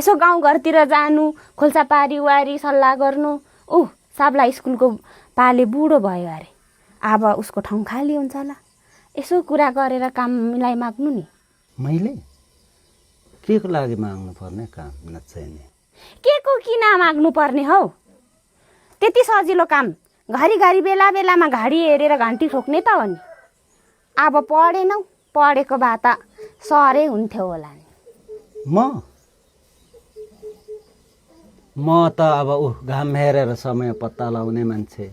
यसो गाउँघरतिर जानु, खोल्सा पारी वारी सल्लाह गर्नु। साब्ला स्कुलको पाले बुढो भयो अरे, अब उसको ठाउँ खाली हुन्छ होला। यसो कुरा गरेर काम मिलाइ माग्नु नि। मैले के को लागि माग्नु पर्ने काम नचाहिने? के को किन माग्नु पर्ने हौ? त्यति सजिलो काम घरिघरि बेला बेलामा घडी हेरेर घन्टी ठोक्ने त हो नि। अब पढेनौ, पढेको भए त सरै हुन्थ्यो होला नि। म त अब घाम हेरेर समय पत्ता लगाउने मान्छे,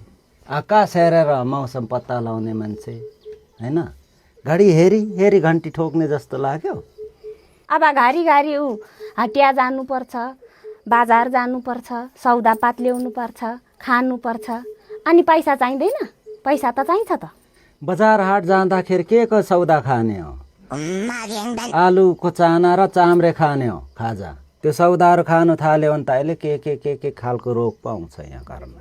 आकाश हेरेर मौसम पत्ता लगाउने मान्छे हैन। घडी हेरी हेरी घन्टी ठोक्ने जस्तो लाग्यो। अब घरिघरि हटिया जानुपर्छ, बाजार जानुपर्छ, सौदापात ल्याउनुपर्छ, खानुपर्छ, अनि पैसा चाहिँदैन? पैसा त चाहिन्छ त। बजार हाट जाँदाखेरि के को सौदा खाने हो? आलुको चाना र चाम्रे खाने हो खाजा। त्यो सौदाहरू खानु थाल्यो भने त अहिले के खालको रोग पाउँछ यहाँ घरमा।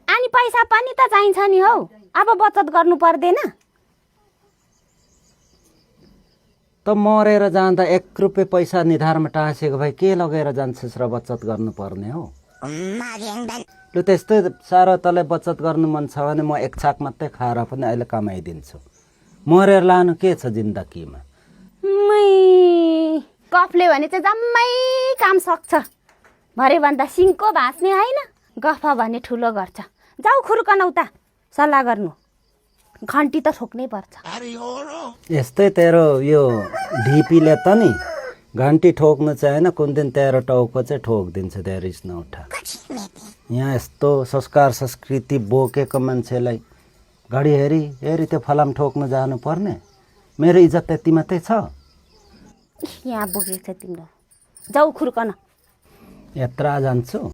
अनि पैसा पनि त चाहिन्छ नि हौ। अब बचत गर्नु पर्दैन? त मरेर जाँदा 1 रुपियाँ पैसा निधारमा टाँसेको भए के लगेर जान्छस् र बचत गर्नुपर्ने हो? लु त्यस्तै साह्रो तँलाई बचत गर्नु मन छ भने म 1 छाक मात्रै खाएर पनि अहिले कमाइदिन्छु। मरेर लानु के छ जिन्दगीमा? गफले भने चाहिँ जम्मै काम सक्छ। भरे भन्दा सिङको भाँच्ने होइन, गफ भने ठुलो गर्छ। जाऊ खुर्कन उता सल्लाह गर्नु, घन्टी त ठोक्नै पर्छ। यस्तै तेरो यो ढिपीले त नि घन्टी ठोक्नु चाहिँ कुन दिन तेरो टाउको चाहिँ ठोकिदिन्छ। त्यहाँ रिस नउठा। यहाँ यस्तो संस्कार संस्कृति बोकेको मान्छेलाई घडी हेरी हेरी त्यो फलाम ठोक्नु जानु पर्ने? मेरो इज्जत त्यति मात्रै छ? यहाँ बोकेको छ तिम्रो, जाऊ खुर्कन। यत्रा जान्छु।